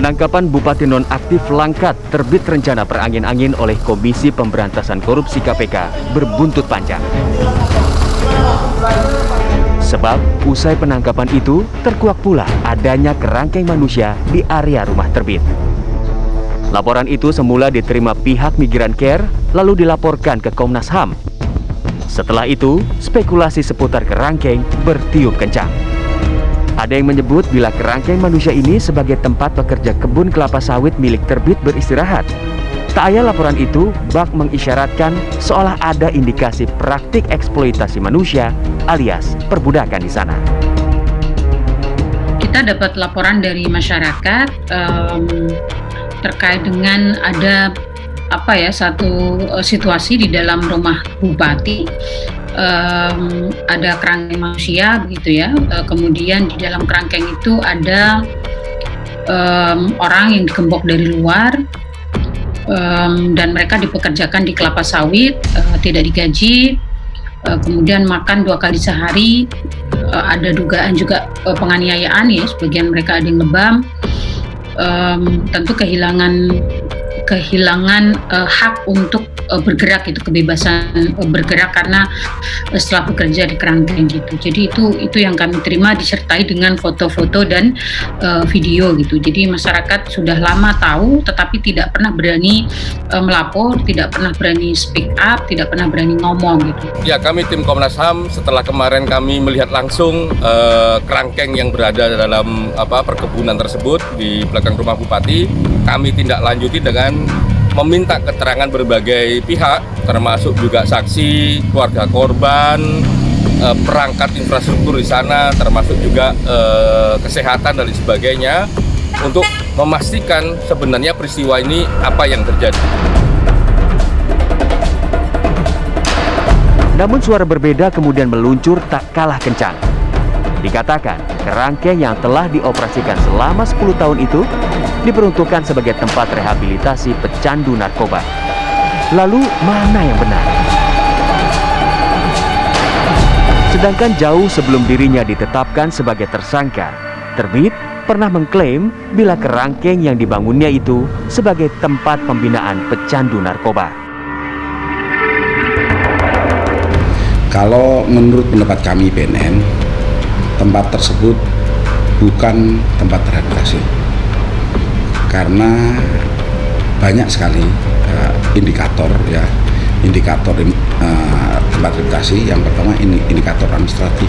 Penangkapan Bupati Nonaktif Langkat terbit rencana perangin-angin oleh Komisi Pemberantasan Korupsi KPK berbuntut panjang. Sebab usai penangkapan itu terkuak pula adanya kerangkeng manusia di area rumah terbit. Laporan itu semula diterima pihak Migran Care lalu dilaporkan ke Komnas HAM. Setelah itu, spekulasi seputar kerangkeng bertiup kencang. Ada yang menyebut bila kerangkeng manusia ini sebagai tempat pekerja kebun kelapa sawit milik terbit beristirahat. Tak ayal laporan itu bak mengisyaratkan seolah ada indikasi praktik eksploitasi manusia alias perbudakan di sana. Kita dapat laporan dari masyarakat terkait dengan ada satu situasi di dalam rumah bupati. Ada kerangkeng manusia begitu ya. Kemudian di dalam kerangkeng itu ada orang yang digembok dari luar dan mereka dipekerjakan di kelapa sawit, tidak digaji, kemudian makan 2 kali sehari. Ada dugaan juga penganiayaan ya, sebagian mereka ada yang lebam. Tentu kehilangan hak untuk bergerak, itu kebebasan bergerak karena setelah bekerja di kerangkeng gitu. Jadi itu yang kami terima disertai dengan foto-foto dan video gitu. Jadi masyarakat sudah lama tahu tetapi tidak pernah berani melapor, tidak pernah berani speak up, tidak pernah berani ngomong gitu. Ya, kami tim Komnas HAM setelah kemarin kami melihat langsung kerangkeng yang berada dalam perkebunan tersebut di belakang rumah bupati, kami tindak lanjuti dengan meminta keterangan berbagai pihak, termasuk juga saksi, keluarga korban, perangkat infrastruktur di sana, termasuk juga kesehatan dan sebagainya, untuk memastikan sebenarnya peristiwa ini apa yang terjadi. Namun suara berbeda kemudian meluncur tak kalah kencang. Dikatakan, kerangkeng yang telah dioperasikan selama 10 tahun itu diperuntukkan sebagai tempat rehabilitasi pecandu narkoba. Lalu, mana yang benar? Sedangkan jauh sebelum dirinya ditetapkan sebagai tersangka, Terbit pernah mengklaim bila kerangkeng yang dibangunnya itu sebagai tempat pembinaan pecandu narkoba. Kalau menurut pendapat kami BNN, tempat tersebut bukan tempat rehabilitasi karena banyak sekali indikator tempat rehabilitasi. Yang pertama ini indikator administratif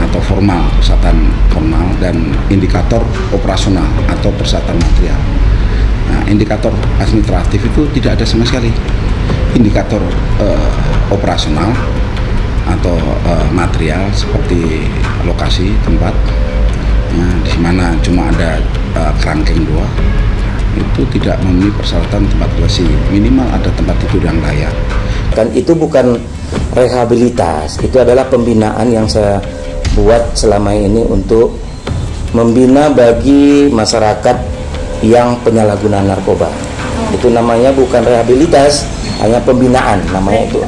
atau formal, persyaratan formal, dan indikator operasional atau persyaratan material. Nah, indikator administratif itu tidak ada sama sekali. Indikator operasional atau material seperti lokasi tempat, di mana cuma ada kerangkeng 2, itu tidak memenuhi persyaratan tempat rehabilitasi. Minimal ada tempat tidur yang layak. Dan itu bukan rehabilitas, itu adalah pembinaan yang saya buat selama ini untuk membina bagi masyarakat yang penyalahgunaan narkoba. Itu namanya bukan rehabilitas, hanya pembinaan namanya itu.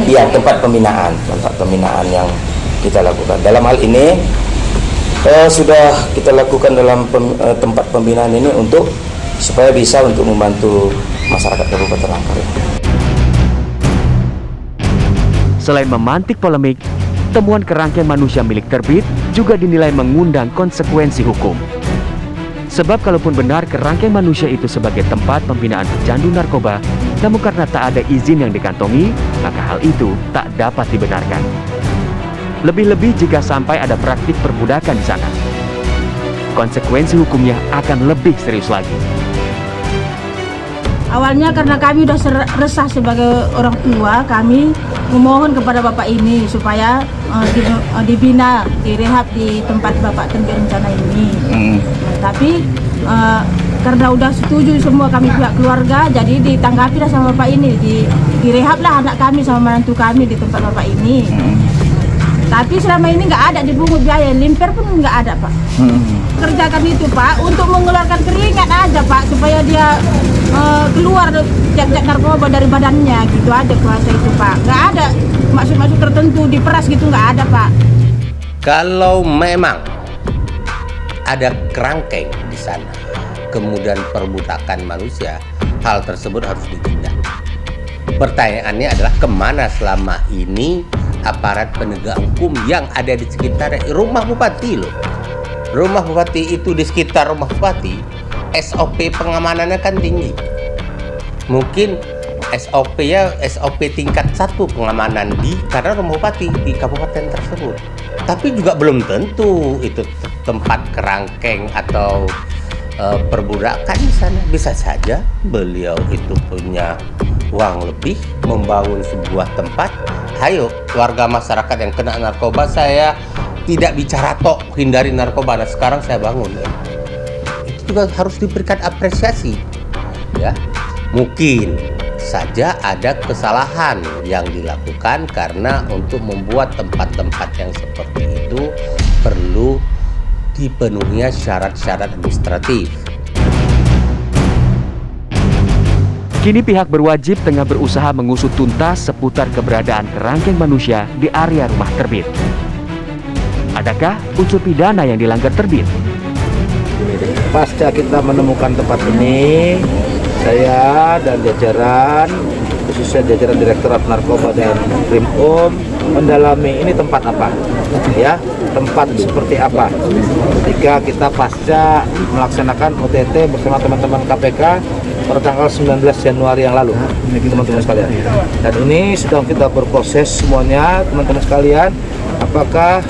Iya, tempat pembinaan yang kita lakukan. Dalam hal ini sudah kita lakukan dalam tempat pembinaan ini untuk supaya bisa untuk membantu masyarakat Kabupaten Langkat. Selain memantik polemik, temuan kerangkeng manusia milik Terbit juga dinilai mengundang konsekuensi hukum. Sebab kalaupun benar kerangkeng manusia itu sebagai tempat pembinaan pecandu narkoba, namun karena tak ada izin yang dikantongi, maka hal itu tak dapat dibenarkan. Lebih-lebih jika sampai ada praktik perbudakan di sana. Konsekuensi hukumnya akan lebih serius lagi. Awalnya karena kami sudah resah sebagai orang tua, kami memohon kepada Bapak ini supaya dibina, direhab di tempat Bapak Terbit rencana ini. Tapi karena udah setuju semua kami pihak keluarga, jadi ditanggapi lah sama Bapak ini, direhab lah anak kami sama menantu kami di tempat Bapak ini. Tapi selama ini nggak ada dibungut biaya, limper pun nggak ada, Pak. Kerjakan itu, Pak, untuk mengeluarkan keringat aja, Pak, supaya dia keluar zat-zat narkoba dari badannya, gitu aja kuasa itu, Pak. Nggak ada maksud-maksud tertentu diperas gitu, nggak ada, Pak. Kalau memang ada kerangkeng di sana, kemudian perbudakan manusia, hal tersebut harus ditindak. Pertanyaannya adalah kemana selama ini aparat penegak hukum yang ada di sekitar rumah bupati loh. Rumah bupati itu, di sekitar rumah bupati, SOP pengamanannya kan tinggi. Mungkin SOP-nya SOP tingkat 1 pengamanan karena rumah bupati di kabupaten tersebut. Tapi juga belum tentu itu tempat kerangkeng atau perbudakan di sana. Bisa saja beliau itu punya uang lebih membangun sebuah tempat. Ayo warga masyarakat yang kena narkoba, saya tidak bicara tok hindari narkoba. Nah, sekarang saya bangun. Itu juga harus diberikan apresiasi. Ya, mungkin saja ada kesalahan yang dilakukan karena untuk membuat tempat-tempat yang seperti itu perlu dipenuhi syarat-syarat administratif. Kini pihak berwajib tengah berusaha mengusut tuntas seputar keberadaan kerangkeng manusia di area rumah terbit. Adakah unsur pidana yang dilanggar terbit? Pasca kita menemukan tempat ini, saya dan jajaran, khususnya jajaran Direktorat Narkoba dan Krimum, mendalami ini tempat apa, ya, tempat seperti apa. Ketika kita pasca melaksanakan OTT bersama teman-teman KPK pada tanggal 19 Januari yang lalu, teman-teman sekalian. Dan ini sedang kita berproses semuanya, teman-teman sekalian, apakah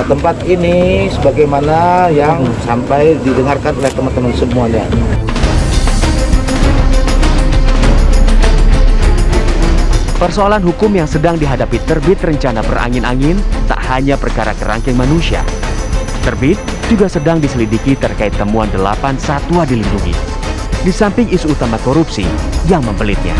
tempat ini sebagaimana yang sampai didengarkan oleh teman-teman semuanya. Persoalan hukum yang sedang dihadapi terbit rencana berangin-angin tak hanya perkara kerangkeng manusia. Terbit juga sedang diselidiki terkait temuan 8 satwa dilindungi. Di samping isu utama korupsi yang membelitnya.